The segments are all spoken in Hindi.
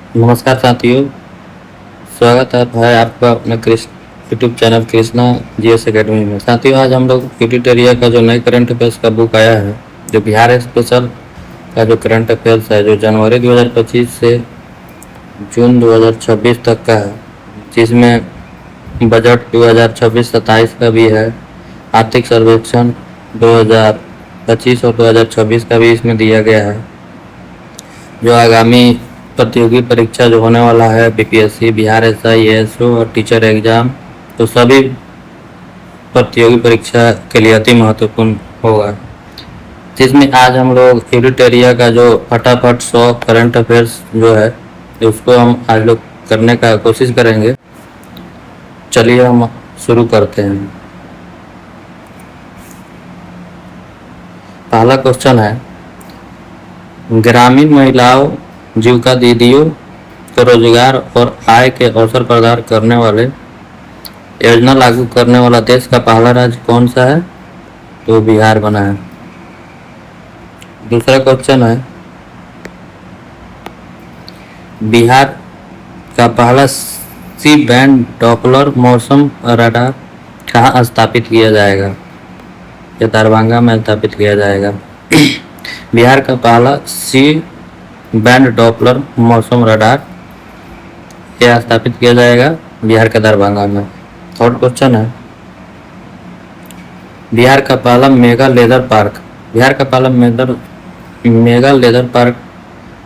नमस्कार साथियों, स्वागत है आपका अपने YouTube channel Krishna GS academy में। साथियों, आज हम लोग यूटिट एरिया का जो नए करंट अफेयर्स का बुक आया है, जो बिहार स्पेशल का जो करंट अफेयर्स है, जो जनवरी 2025 से जून 2026 तक का है, जिसमें बजट 2026-27 का भी है, आर्थिक सर्वेक्षण 2025 और 2026 का भी इसमें दिया गया है। जो आगामी प्रतियोगी परीक्षा जो होने वाला है, बीपीएससी, बिहार एसआई, एएसओ और टीचर एग्जाम, तो सभी प्रतियोगी परीक्षा के लिए अति महत्वपूर्ण होगा। जिसमें आज हम लोग यूनिट एरिया का जो फटाफट 100 करंट अफेयर्स जो है, उसको हम आज लोग करने का कोशिश करेंगे। चलिए हम शुरू करते हैं। पहला क्वेश्चन है, ग्रामीण महिलाओं, जीविका दीदियों को रोजगार और आय के अवसर प्रदान करने वाले योजना लागू करने वाला देश का पहला राज्य कौन सा है? तो बिहार बना है। दूसरा क्वेश्चन है, बिहार का पहला सी बैंड डॉपलर मौसम रडार कहाँ स्थापित किया जाएगा? यह दरभंगा में स्थापित किया जाएगा। बिहार का पहला सी बैंड डॉपलर मौसम रडार यह स्थापित किया जाएगा बिहार के दरभंगा में। थर्ड क्वेश्चन है, बिहार का पहला मेगा लेदर पार्क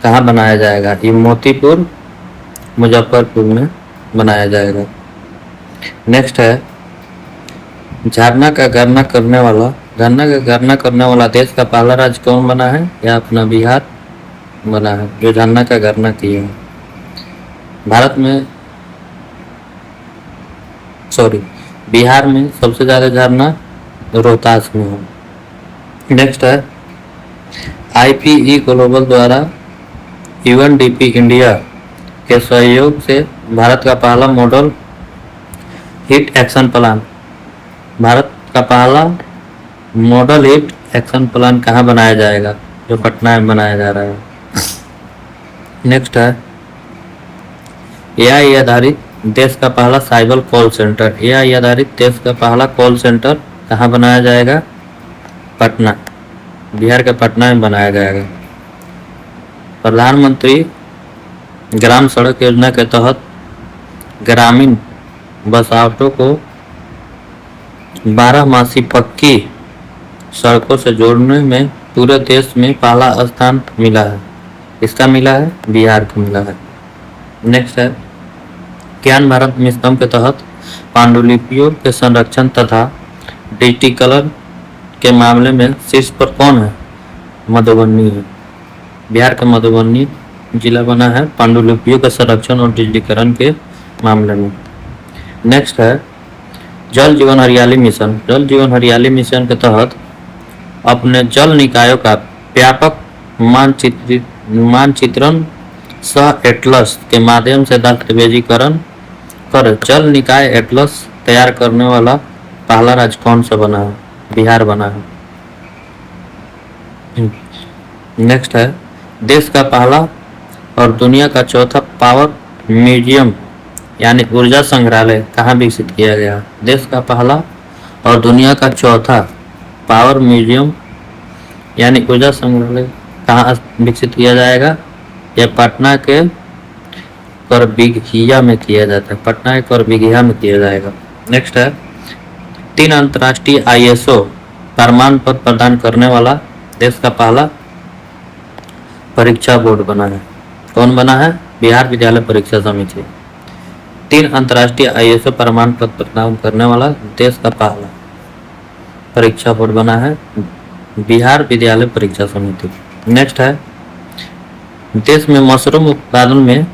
कहाँ बनाया जाएगा? ये मोतीपुर, मुजफ्फरपुर में बनाया जाएगा। नेक्स्ट है, झरना का गणना करने वाला देश का पहला राज्य कौन बना है? यह अपना बिहार बना है, जो झरना का गणना किए हैं। बिहार में सबसे ज्यादा झरना रोहतास में है। नेक्स्ट है, आईपीई ग्लोबल द्वारा यूएनडीपी इंडिया के सहयोग से भारत का पहला मॉडल हिट एक्शन प्लान कहाँ बनाया जाएगा? जो पटना में बनाया जा रहा है। नेक्स्ट है, एआई आधारित देश का पहला साइबर कॉल सेंटर कहाँ बनाया जाएगा? पटना, बिहार के पटना में बनाया जाएगा। प्रधानमंत्री ग्राम सड़क योजना के तहत ग्रामीण बसावटों को 12 पक्की सड़कों से जोड़ने में पूरे देश में पहला स्थान मिला है। इसका मिला है बिहार को मिला है। नेक्स्ट है, ज्ञान भारत मिशन के तहत पांडुलिपियों के संरक्षण तथा डिजिटीकरण के मामले में शीर्ष पर कौन है? मधुबनी है। बिहार का मधुबनी जिला बना है पांडुलिपियों के संरक्षण और डिजिटीकरण के मामले में। नेक्स्ट है, जल जीवन हरियाली मिशन के तहत अपने जल निकायों का व्यापक मानचित्रण सह एटलस के माध्यम से दस्तावेजीकरण कर जल निकाय एटलस तैयार करने वाला पहला राज्य कौन सा बना है? बिहार बना है। नेक्स्ट है, देश का पहला और दुनिया का चौथा पावर म्यूजियम यानी ऊर्जा संग्रहालय कहाँ विकसित किया गया? देश का पहला और दुनिया का चौथा पावर म्यूजियम यानी ऊर्जा संग्रहालय कहाँ विकसित किया जाएगा? यह पटना के करबिघिया में किया जाता है। पटना के करबिघिया में किया जाएगा। नेक्स्ट है, 3 अंतर्राष्ट्रीय आईएसओ प्रमाण पत्र प्रदान करने वाला देश का पहला परीक्षा बोर्ड बना है। कौन बना है? बिहार विद्यालय परीक्षा समिति। 3 अंतर्राष्ट्रीय आईएसओ प्रमाण पत्र प्रदान करने वाला देश का पहला परीक्षा बोर्ड बना है बिहार विद्यालय परीक्षा समिति। नेक्स्ट है, देश में मशरूम उत्पादन में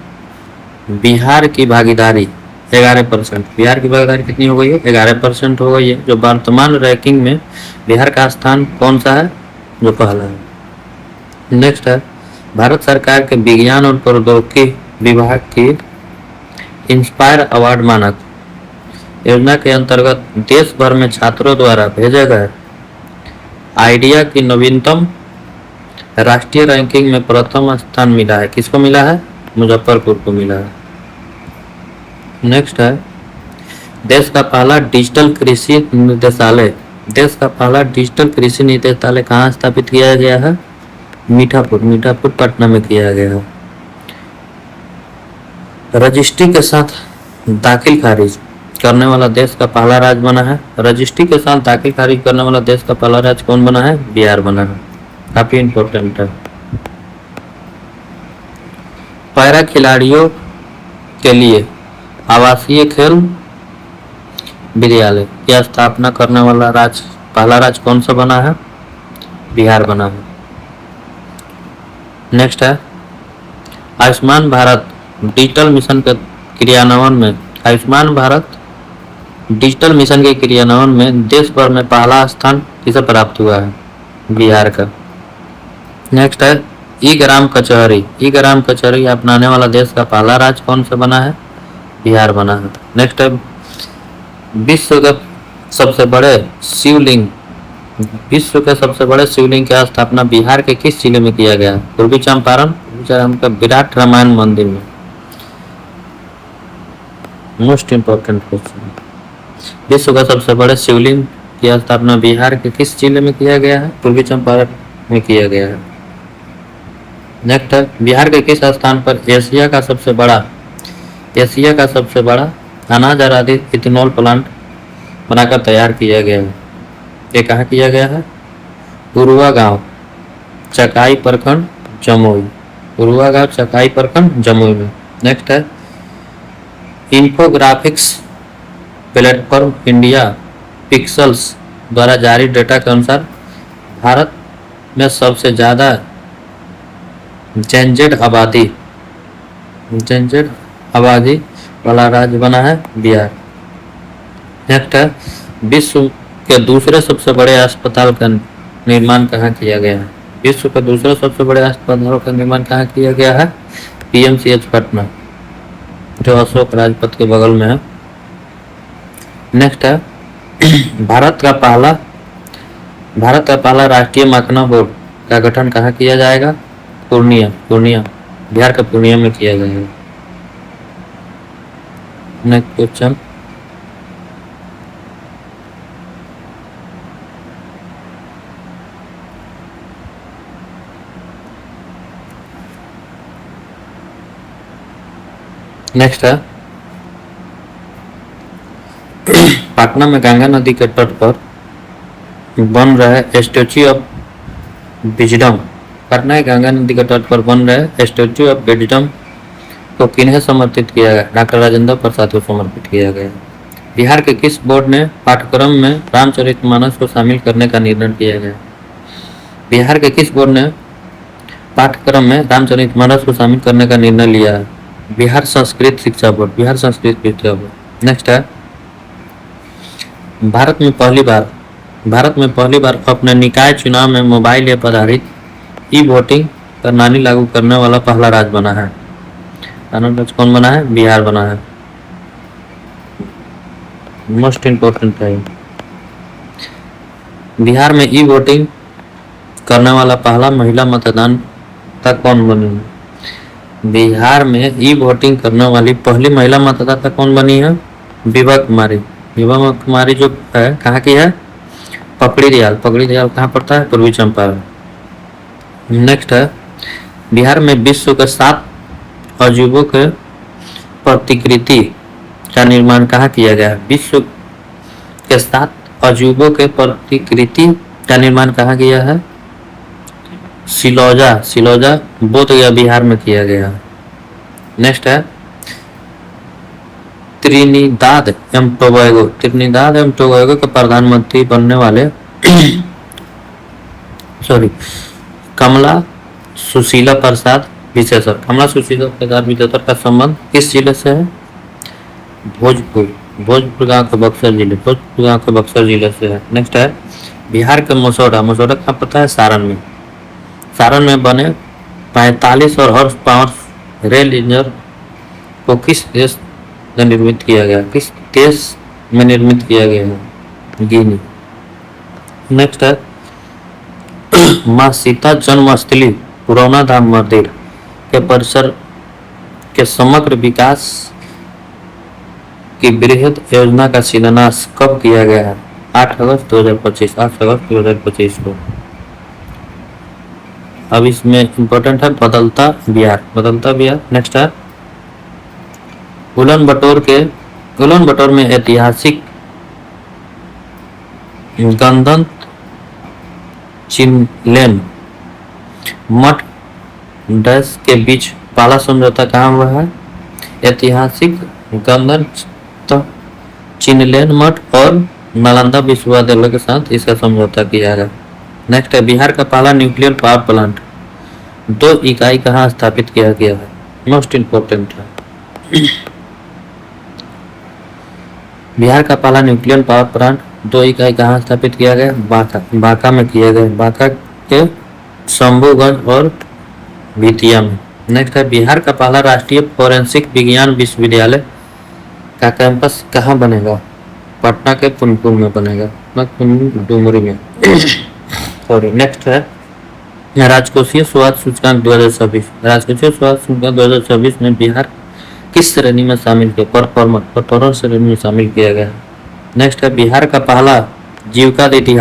बिहार की भागीदारी 11%। बिहार की भागीदारी कितनी हो गई है? 11% हो गई है। जो वर्तमान रैंकिंग में बिहार का स्थान कौन सा है? जो पहला है। नेक्स्ट है, भारत सरकार के विज्ञान और प्रौद्योगिकी विभाग की इंस्पायर अवार्ड मानक योजना के अंतर्गत देश भर में छात्रों द्वारा भेजे गए आइडिया की नवीनतम राष्ट्रीय रैंकिंग में प्रथम स्थान मिला है। किसको मिला है? मुजफ्फरपुर को मिला है। नेक्स्ट है देश का पहला डिजिटल कृषि निदेशालय। देश का पहला डिजिटल कृषि निदेशालय कहाँ स्थापित किया गया है? मीठापुर पटना में किया गया है। रजिस्ट्री के साथ दाखिल खारिज करने वाला देश का पहला राज्य बना है। रजिस्ट्री के साथ दाखिल खारिज करने वाला देश का पहला राज्य कौन बना है? बिहार बना है। काफी इंपॉर्टेंट है। पैरा खिलाड़ियों के लिए आवासीय खेल विद्यालय की स्थापना करने वाला पहला राज्य कौन सा बना है? बिहार बना है। नेक्स्ट है आयुष्मान भारत डिजिटल मिशन के क्रियान्वयन में देश भर में पहला स्थान किसे प्राप्त हुआ है? बिहार का। नेक्स्ट है ई ग्राम कचहरी अपनाने वाला देश का पहला राज्य कौन सा बना है? बिहार बना है। नेक्स्ट है विश्व के सबसे बड़े शिवलिंग की स्थापना बिहार के किस जिले में किया गया? पूर्वी चंपारण का विराट रामायण मंदिर में। मोस्ट इंपोर्टेंट क्वेश्चन, विश्व का सबसे बड़े शिवलिंग की स्थापना बिहार के किस जिले में किया गया है? पूर्वी चंपारण में किया गया है। नेक्स्ट है बिहार के किस स्थान पर एशिया का सबसे बड़ा अनाज आधारित इथेनॉल प्लांट बनाकर तैयार किया गया है? ये कहाँ किया गया है? उरुआ गांव चकाई प्रखंड जमुई में। नेक्स्ट है इंफोग्राफिक्स प्लेटफॉर्म इंडिया पिक्सल्स द्वारा जारी डेटा के अनुसार भारत में सबसे ज्यादा जेनजेड आबादी वाला राज्य बना है बिहार। नेक्स्ट है विश्व के दूसरे सबसे बड़े अस्पताल का निर्माण कहाँ किया गया है? विश्व के दूसरे सबसे बड़े अस्पताल का निर्माण कहाँ किया गया है? PMCH पटना, जो अशोक राजपथ के बगल में है। नेक्स्ट है भारत का पहला राष्ट्रीय मखना बोर्ड का गठन कहाँ किया जाएगा? पूर्णिया बिहार का पूर्णिया में किया जाएगा। नेक्स्ट क्वेश्चन नेक्स्ट है पटना में गंगा नदी के तट पर बन रहे स्टैच्यू ऑफ विजडम को किन्हें समर्पित किया गया? डॉक्टर राजेंद्र प्रसाद को समर्पित किया गया। बिहार के किस बोर्ड ने पाठ्यक्रम में रामचरितमानस को शामिल करने का निर्णय किया गया? बिहार के किस बोर्ड ने पाठ्यक्रम में रामचरितमानस को शामिल करने का निर्णय लिया है? बिहार संस्कृत शिक्षा बोर्ड। नेक्स्ट है भारत में पहली बार अपने निकाय चुनाव में मोबाइल ऐप आधारित ई वोटिंग प्रणाली लागू करने वाला पहला राज्य बना है। कौन बना है? बिहार बना है। मोस्ट इंपोर्टेंट है बिहार में ई वोटिंग करने वाला पहला महिला मतदाता कौन बनी? बिहार में ई वोटिंग करने वाली पहली महिला मतदाता कौन बनी है? विभा कुमारी जो है कहाँ की है? पकड़ी दयाल कहाँ पड़ता है? पूर्वी चंपारण। नेक्स्ट है बिहार में विश्व के 7 अजूबों के प्रतिकृति का निर्माण कहाँ किया गया है? विश्व के 7 अजूबों के प्रतिकृति का निर्माण कहाँ किया है? सिलौजा बोधगया बिहार में किया गया। नेक्स्ट है त्रिनिदाद एवं टोबैगो के प्रधानमंत्री बनने वाले कमला सुशीला प्रसाद विशेषर का संबंध किस जिले से है? भोजपुर गांव के बक्सर जिले से है। नेक्स्ट है बिहार के मसौढ़ा कहाँ पता है? सारण में बने 45 और हॉर्स पावर रेल इंजन को किस देश में निर्मित किया गया? गिनी। नेक्स्ट है माँ सीता जन्मस्थली पुरौना धाम मंदिर के परिसर के समग्र विकास की बृहद योजना का शिलान्यास कब किया गया है? 8 अगस्त 2025, 8 अगस्त 2025 को। अब इसमें इंपॉर्टेंट है बदलता बिहार, बदलता बिहार। नेक्स्ट है उलन बटोर में ऐतिहासिक गणतंत्र चिनलेन मठ डैश के बीच पहला समझौता कहाँ हुआ है? ऐतिहासिक गणतंत्र चिनलेन मठ और नालंदा विश्वविद्यालय के साथ इसका समझौता किया गया। नेक्स्ट है बिहार का पहला न्यूक्लियर पावर प्लांट 2 इकाई कहाँ स्थापित किया गया है? मोस्ट इंपोर्टेंट है। बिहार का पहला न्यूक्लियर पावर प्लांट 2 इकाई कहाँ स्थापित किया गया? बांका में किया गया, बांका के शंभूगढ़ और बेतिया में। नेक्स्ट है बिहार का पहला राष्ट्रीय फोरेंसिक विज्ञान विश्वविद्यालय का कैंपस कहाँ बनेगा? पटना के पुनपुन में बनेगा, डुमरी में। सॉरी। नेक्स्ट है राजकोषीय स्वास्थ्य सूचकांक 2026। राजकोषीय स्वास्थ्य सूचकांक 2026 में बिहार किस श्रेणी में शामिल किया? परफॉर्मेंस श्रेणी में शामिल किया गया। नेक्स्ट है बिहार का पहला जीविका दीदी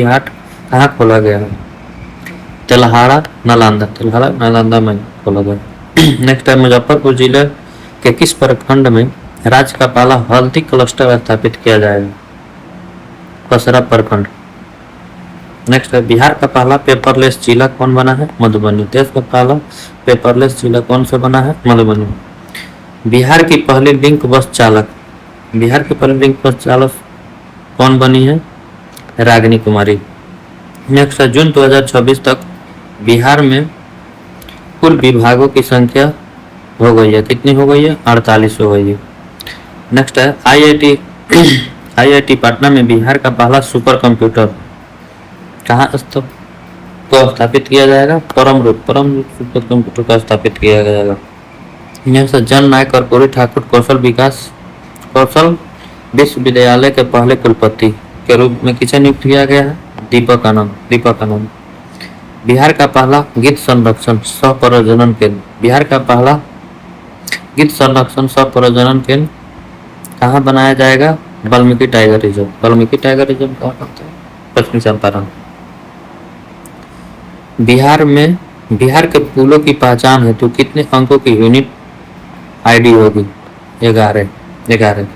हाट कहाँ खोला गया है? तेल्हाड़ा नालंदा में खोला गया। नेक्स्ट है मुजफ्फरपुर जिले के किस प्रखंड में राज्य का पहला हल्दी क्लस्टर स्थापित किया जाएगा? खसरा प्रखंड। नेक्स्ट है बिहार का पहला पेपरलेस जिला कौन बना है? मधुबनी। देश का पहला पेपरलेस जिला कौन सा बना है? मधुबनी। बिहार की पहली लिंक बस चालक कौन बनी है? रागिनी कुमारी। नेक्स्ट है जून 2026 तक बिहार में कुल विभागों की संख्या हो गई है, कितनी हो गई है? 48 हो गई है। नेक्स्ट है आईआईटी पटना में बिहार का पहला सुपर कंप्यूटर कहाँ स्थापित किया जाएगा? परमरूप सुपर कंप्यूटर का स्थापित किया जाएगा। नेक्स्ट जन नायक कर्पूरी ठाकुर कौशल विश्वविद्यालय के पहले कुलपति के रूप में किसे नियुक्त किया गया है? दीपक आनंद। बिहार का पहला गीत संरक्षण सह प्रजनन केंद्र केंद्र कहाँ बनाया जाएगा? वाल्मीकि टाइगर रिजर्व कहाँ करते हैं? पश्चिमी चंपारण। बिहार के फूलों की पहचान हेतु कितने अंकों की यूनिट आईडी होगी? 11।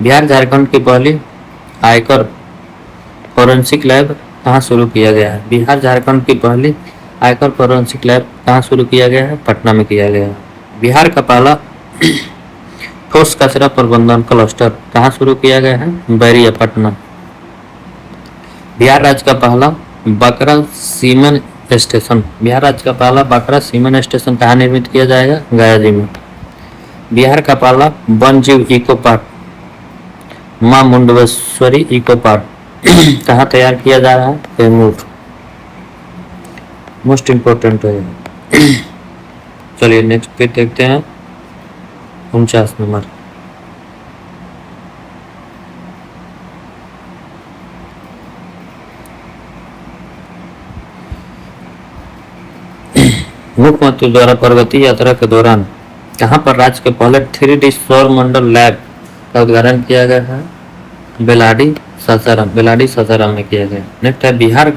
बिहार झारखंड की पहली आयकर फोरेंसिक लैब कहाँ शुरू किया गया है? बिहार झारखंड की पहली आयकर फोरेंसिक लैब कहाँ शुरू किया गया है? पटना में किया गया है। बिहार का पहला ठोस कचरा प्रबंधन क्लस्टर कहाँ शुरू किया गया है? बैरिया, पटना। बिहार राज्य का पहला बकरा सीमेंट स्टेशन कहाँ निर्मित किया जाएगा? गया जी में। बिहार का पहला वन जीव इको पार्क मां मुंडेश्वरी इको पार्क कहाँ तैयार किया जा रहा है? कैमूर। मोस्ट इंपोर्टेंट है। चलिए नेक्स्ट पे देखते हैं 49 नंबर। मुख्यमंत्री द्वारा प्रगति यात्रा के दौरान कहाँ पर राज्य के पहले 3D सौर मंडल लैब का उद्घाटन किया गया है? बेलाडी सासाराम में किया गया। नेक्स्ट है बिहार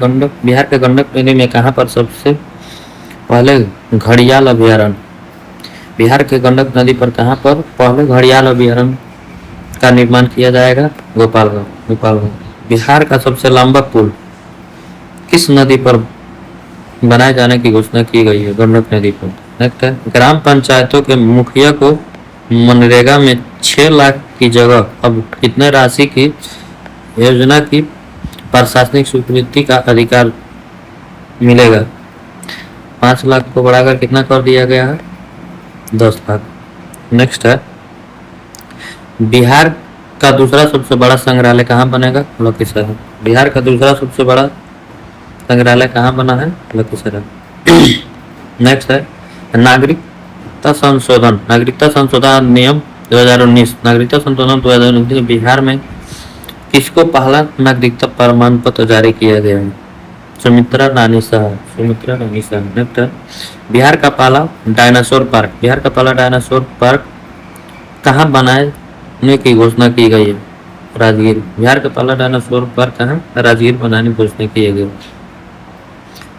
के गंडक नदी में कहाँ पर सबसे पहले घड़ियाल अभ्यारण्य? बिहार के गंडक नदी पर कहाँ पर पहले घड़ियाल अभ्यारण्य का निर्माण किया जाएगा? गोपालगंज। बिहार का सबसे लंबा पुल किस नदी पर बनाए जाने की घोषणा की गई है? गंडक नदी पर। नेक्स्ट है ग्राम पंचायतों के मुखिया को मनरेगा में 6 लाख की जगह अब कितने राशि की योजना की प्रशासनिक स्वीकृति का अधिकार मिलेगा? 5 लाख को बढ़ाकर कितना कर दिया गया है? 10 लाख। नेक्स्ट है बिहार का दूसरा सबसे बड़ा संग्रहालय कहाँ बनेगा? लखीसराय। बिहार का दूसरा सबसे बड़ा संग्रहालय कहाँ बना है? लखीसराय। नेक्स्ट है नागरिकता संशोधन नियम 2019 नागरिकता संशोधन 2019 बिहार में किसको पहला नागरिकता प्रमाण पत्र जारी किया गया है? सुमित्रा रानी शाह, सुमित्रा रानी शाह। नेक्स्ट है बिहार का पहला डायनासोर पार्क, बिहार का पहला डायनासोर पार्क कहाँ बनाने की घोषणा की गई है? राजगीर। बिहार का पहला डायनासोर पार्क कहाँ? राजगीर बनाने की घोषणा की गई।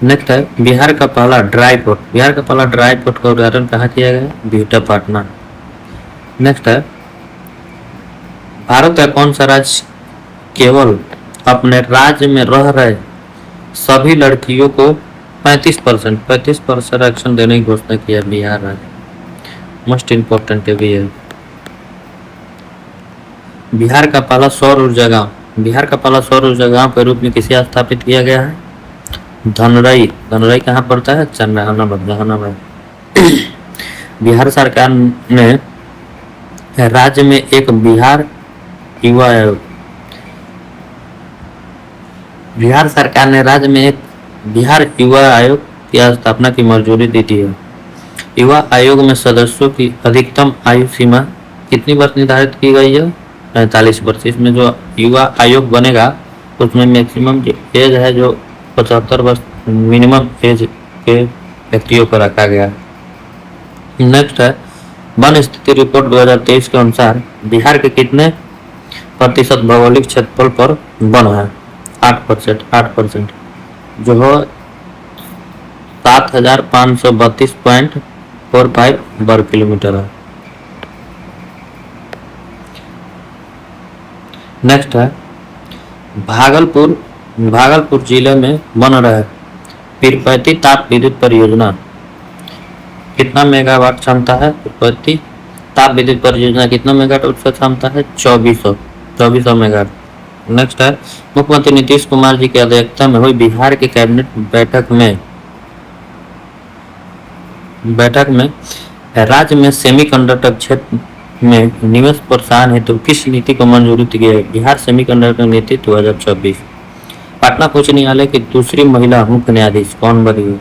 नेक्स्ट है बिहार का पहला ड्राई पोर्ट, बिहार का पहला ड्राई पोर्ट का उद्घाटन कहाँ किया गया? बिहटा पाटना। नेक्स्ट है भारत का कौन सा राज्य केवल अपने राज्य में रह रहे सभी लड़कियों को 35% आरक्षण देने की घोषणा किया? बिहार राज्य। मोस्ट इंपोर्टेंट है भी है। बिहार का पहला सौर ऊर्जा गांव, बिहार का पहला सौर ऊर्जा गांव के रूप में किसे स्थापित किया गया है? धनरई। धनरई कहाँ पड़ता है? जहानाबाद। बिहार सरकार ने राज्य में एक बिहार युवा आयोग, बिहार सरकार ने राज्य में एक बिहार युवा आयोग की स्थापना की मंजूरी दी थी। युवा आयोग में सदस्यों की अधिकतम आयु सीमा कितनी वर्ष निर्धारित की गई है? 45 वर्ष। इसमें जो युवा आयोग बनेगा उसमें मैक्सिमम एज है जो 75 वर्ष मिनिमम एज के व्यक्तियों को रखा गया। नेक्स्ट है वन स्थिति रिपोर्ट 2023 के अनुसार बिहार के कितने प्रतिशत भौगोलिक क्षेत्रफल पर वन है? 8%, जो हो 7532.45 वर्ग किलोमीटर है। नेक्स्ट है भागलपुर जिले में बन रहे पीरपैंती ताप विद्युत परियोजना कितना मेगावाट क्षमता है? पीरपैंती ताप विद्युत परियोजना कितना मेगावाट क्षमता है? 2400 मेगावाट। नेक्स्ट है मुख्यमंत्री नीतीश कुमार जी की अध्यक्षता में हुई बिहार के कैबिनेट बैठक में राज्य में सेमीकंडक्टर क्षेत्र में निवेश प्रोत्साहन हेतु किस नीति को मंजूरी दी गई? बिहार सेमीकंडक्टर नीति 2024। पटना उच्च न्यायालय की दूसरी महिला मुख्य न्यायाधीश कौन बनी है?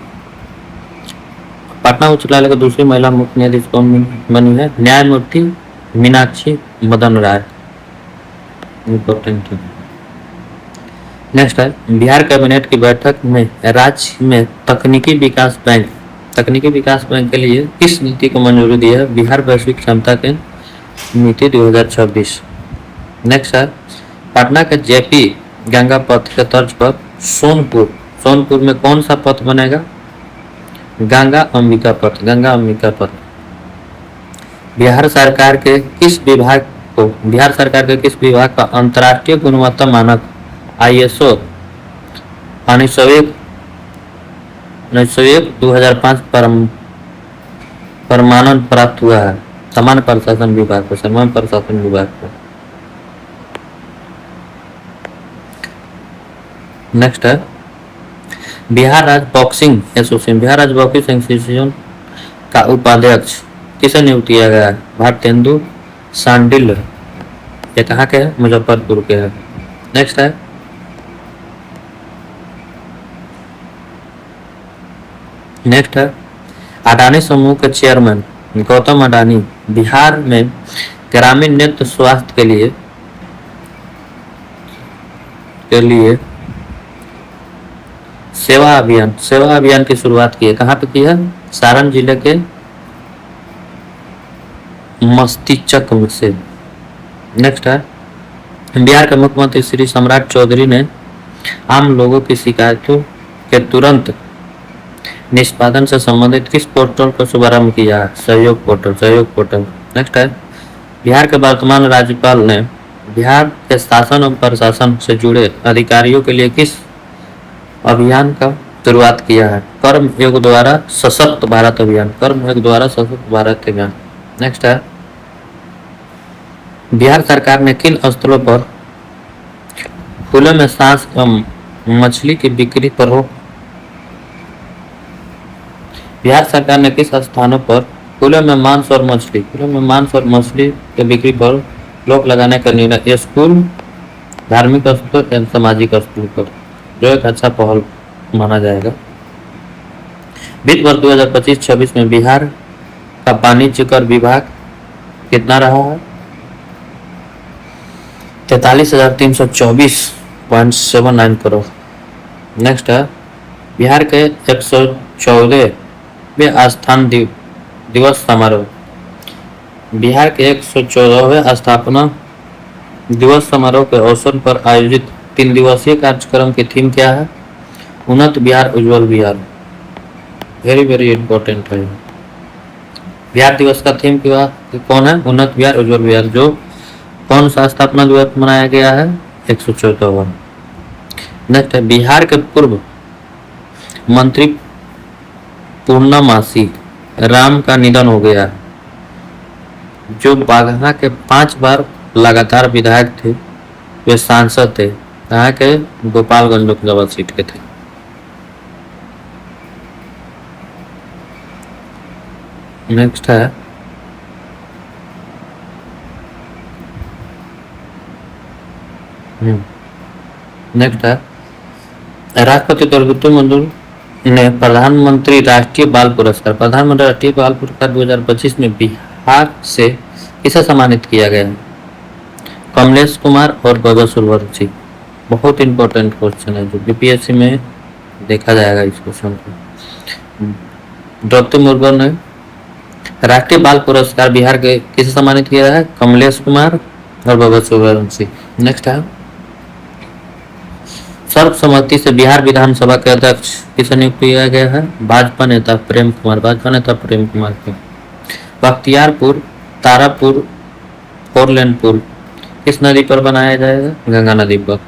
पटना उच्च न्यायालय की दूसरी महिला मुख्य न्यायाधीश कौन बनी है? न्यायमूर्ति मीनाक्षी मदन राय। इंपॉर्टेंट है। नेक्स्ट है बिहार कैबिनेट की बैठक में राज्य में तकनीकी विकास बैंक के लिए किस नीति को मंजूरी दी है? बिहार वैश्विक क्षमता के नीति 2026। नेक्स्ट है पटना के जेपी गंगा पथ के तर्ज पर सोनपुर में कौन सा पथ बनेगा? गंगा अंबिका पथ। बिहार सरकार के किस विभाग का अंतर्राष्ट्रीय गुणवत्ता मानक ISO 2005 प्रमाणन प्राप्त हुआ है? सामान्य प्रशासन विभाग को। नेक्स्ट है बिहार राज्य बॉक्सिंग एसोसिएशन का उपाध्यक्ष किसे नियुक्त किया गया है? भारतेंदु सांडिल। ये कहाँ के है? मुजफ्फरपुर के है। नेक्स्ट है अडानी समूह के चेयरमैन गौतम अडानी बिहार में ग्रामीण नेत्र स्वास्थ्य के लिए सेवा अभियान की शुरुआत की है। कहाँ पे की है? सारण जिले के मस्तीचक से। नेक्स्ट है बिहार के मुख्यमंत्री श्री सम्राट चौधरी ने आम लोगों की शिकायतों के तुरंत निष्पादन से संबंधित किस पोर्टल का शुभारंभ किया है? सहयोग पोर्टल। नेक्स्ट है बिहार के वर्तमान राज्यपाल ने बिहार के शासन और प्रशासन से जुड़े अधिकारियों के लिए किस अभियान का शुरुआत किया है? कर्मयोग द्वारा सशक्त भारत अभियान। नेक्स्ट है बिहार सरकार ने किन स्थलों पर खुले में सांस एवं मछली की बिक्री पर रोक? बिहार सरकार ने किस स्थानों पर खुले में मांस और मछली के बिक्री पर रोक लगाने का निर्णय? स्कूल, धार्मिक स्थल एवं सामाजिक स्थल पर, जो एक अच्छा पहल माना जाएगा। वित्त वर्ष 2025-26 में बिहार का वाणिज्य कर विभाग कितना रहा है? 43,324.79 करोड़। नेक्स्ट है बिहार के 114वें दिवस समारोह। बिहार के 114वें स्थापना दिवस समारोह के अवसर पर आयोजित 3 दिवसीय कार्यक्रम की थीम क्या है? उन्नत बिहार उज्जवल बिहार। वेरी वेरी इंपॉर्टेंट है। बिहार दिवस का थीम कौन है? उन्नत बिहार उज्जवल बिहार। जो कौन सा स्थापना दिवस मनाया गया है? 114वां। नेक्स्ट है, बिहार के पूर्व मंत्री पूर्णमासी राम का निधन हो गया। जो बाघा के 5 बार लगातार विधायक थे, वे सांसद थे। कहाँ के? गोपालगंज लोकसभा सीट के थे। नेक्स्ट है, नेक्स्ट है, राष्ट्रपति द्रौपदी मुर्मू ने प्रधानमंत्री राष्ट्रीय बाल पुरस्कार 2025 में बिहार से किसे सम्मानित किया गया? कमलेश कुमार और बबा सूर्यवंशी। बहुत इंपॉर्टेंट क्वेश्चन है जो बीपीएससी में देखा जाएगा इस क्वेश्चन को। द्रौपदी मुर्मू ने राष्ट्रीय बाल पुरस्कार बिहार के किसे सम्मानित किया है? कमलेश कुमार और बबा सूर्यवंशी। नेक्स्ट है, सर्वसम्मति से बिहार विधानसभा के अध्यक्ष किसे नियुक्त किया गया है? भाजपा नेता प्रेम कुमार को। बख्तियारपुर तारापुर 4 लेन पुल किस नदी पर बनाया जाएगा? गंगा नदी पर।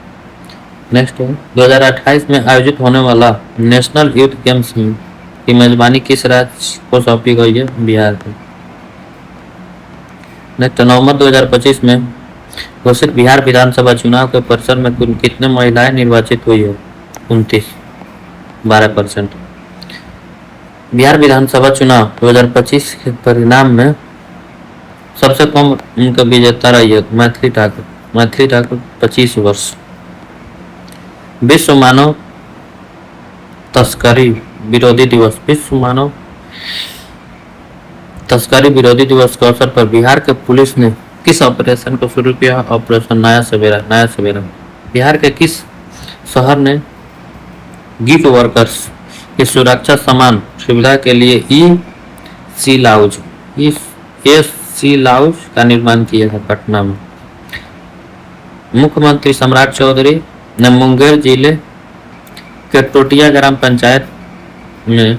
नेक्स्ट है, 2028 में आयोजित होने वाला नेशनल यूथ गेम्स की मेजबानी किस राज्य को सौंपी गई है? बिहार को। नेक्स्ट, नवंबर 2025 में घोषित बिहार विधानसभा चुनाव के परिसर में कुल कितने महिलाएं निर्वाचित हुई है? 29, 12%। बिहार विधानसभा चुनाव 2025 के परिणाम में सबसे कम उनका विजेता रही है मैथिली ठाकुर 25 वर्ष। विश्व मानव तस्करी विरोधी दिवस। विश्व मानव तस्करी विरोधी दिवस के अवसर पर बिहार के पुलिस ने किस ऑपरेशन को शुरू किया? ऑपरेशन नया सवेरा। बिहार के किस शहर ने गिफ्ट वर्कर्स की सुरक्षा समान सुविधा के लिए सी लाउज का निर्माण किया है? पटना में। मुख्यमंत्री सम्राट चौधरी ने मुंगेर जिले के टोटिया ग्राम पंचायत में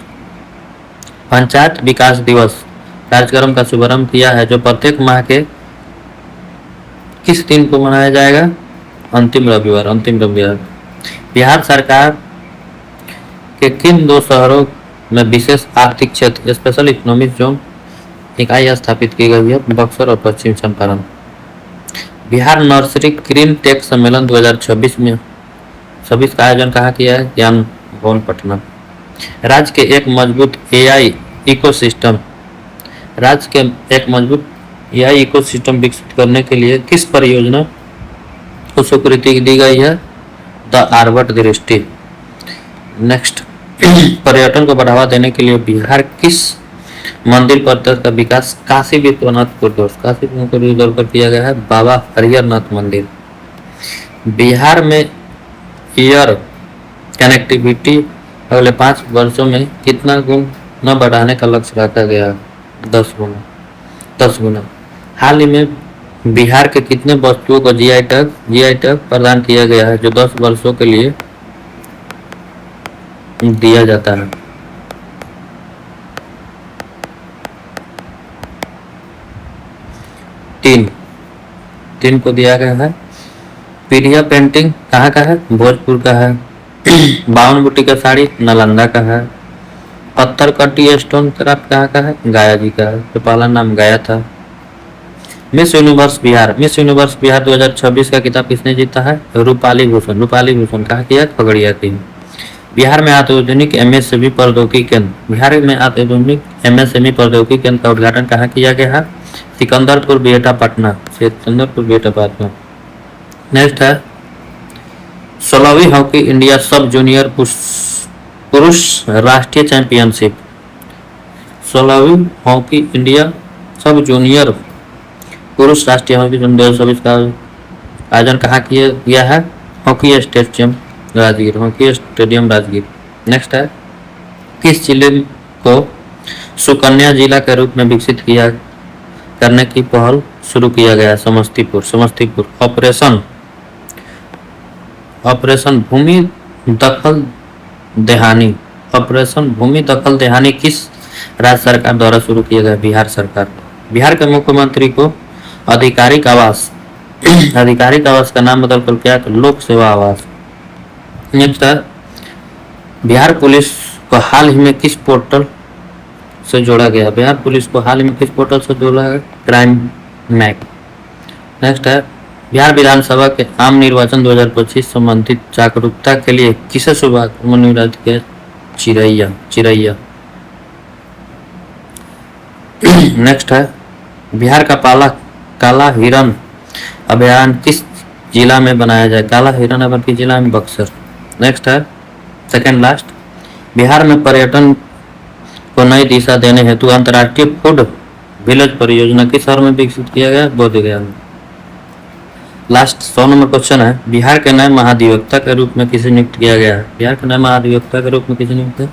पंचायत विकास दिवस कार्यक्रम का शुभारंभ किया है, जो प्रत्येक माह के किस दिन को मनाया जाएगा? अंतिम रविवार। बिहार सरकार के किन 2 शहरों में विशेष आर्थिक क्षेत्र स्पेशल इकोनॉमिक जोन इकाई स्थापित की गई है? बक्सर और Paschim Champaran. Bihar nursery green tech सम्मेलन 2026 का आयोजन कहाँ किया है? ज्ञान भवन पटना। राज्य के एक मजबूत एआई इकोसिस्टम विकसित करने के लिए किस परियोजना को स्वीकृति दी गई है? द आर्बट दृष्टि। नेक्स्ट, पर्यटन को बढ़ावा देने के लिए बिहार किस मंदिर परिसर का विकास काशी विश्वनाथ कॉरिडोर पर किया गया है? बाबा हरिहरनाथ मंदिर। बिहार में एयर कनेक्टिविटी अगले 5 वर्षों में कितना गुना बढ़ाने का लक्ष्य रखा गया? 10 गुना। हाल ही में बिहार के कितने वस्तुओं को जीआई टैग प्रदान किया गया है, जो 10 वर्षों के लिए दिया जाता है? 3 को दिया गया है। पीढ़िया पेंटिंग कहाँ का है? भोजपुर का है। 52 बूटी का साड़ी नालंदा का है। पत्थर कटी स्टोन क्राफ्ट कहाँ का है? गाया जी का है, तो पहला नाम गाया था। मिस यूनिवर्स बिहार 2026 का खिताब किसने जीता है? रूपाली भूषण कहाँ किया? खगड़िया की। बिहार में आधुनिक एमएसएमई प्रौद्योगिकी केंद्र का उद्घाटन कहाँ किया गया है? सिकंदरपुर बिहटा पटना। नेक्स्ट है, 16वीं हॉकी इंडिया सब जूनियर पुरुष राष्ट्रीय चैंपियनशिप। 16वीं हॉकी इंडिया सब जूनियर पुरुष राष्ट्रीय हॉकी 2024 का आयोजन कहाँ किया गया है? Hockey stadium Rajgir. नेक्स्ट है, किस जिले को सुकन्या जिला के रूप में विकसित किया करने की पहल शुरू किया गया? समस्तीपुर। ऑपरेशन भूमि दखल देहानी। ऑपरेशन भूमि दखल देहानी किस राज्य सरकार द्वारा शुरू किया गया? बिहार सरकार। बिहार के मुख्यमंत्री को आधिकारिक आवास आधिकारिक आवास का नाम बदलकर क्या? लोक सेवा आवास। नेक्स्ट है, बिहार पुलिस को हाल ही में किस पोर्टल से जोड़ा गया? बिहार पुलिस को हाल ही में किस पोर्टल से जोड़ा गया? Crime Mac. नेक्स्ट है, बिहार विधानसभा के आम निर्वाचन 2025 संबंधित जागरूकता के लिए किसे शुरुआत में नियुक्त किया? चिरैया। नेक्स्ट है, बिहार का काला हिरन अभियान किस जिला में बनाया जाए? काला हिरन अभियान किस जिला में? बक्सर। नेक्स्ट है, सेकेंड लास्ट, बिहार में पर्यटन को नई दिशा देने हेतु अंतर्राष्ट्रीय फूड विलेज परियोजना किस शहर में विकसित किया गया? बोधगया में। लास्ट 100 नंबर क्वेश्चन है, बिहार के नए महाधिवक्ता के रूप में किसे नियुक्त किया गया है? बिहार के नए महाधिवक्ता के रूप में किसे नियुक्त है?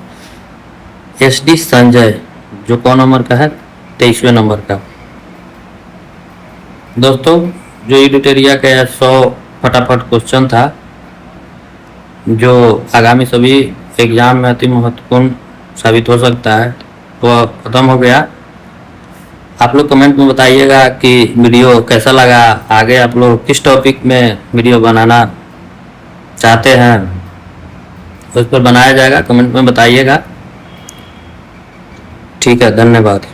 SD संजय, जो कौन नंबर का है? 23वें नंबर का। दोस्तों, जो एडिटोरिया का 100 फटाफट क्वेश्चन था, जो आगामी सभी एग्जाम में अति महत्वपूर्ण साबित हो सकता है, वो खत्म हो गया। आप लोग कमेंट में बताइएगा कि वीडियो कैसा लगा, आगे आप लोग किस टॉपिक में वीडियो बनाना चाहते हैं, उस पर बनाया जाएगा। कमेंट में बताइएगा। ठीक है, धन्यवाद।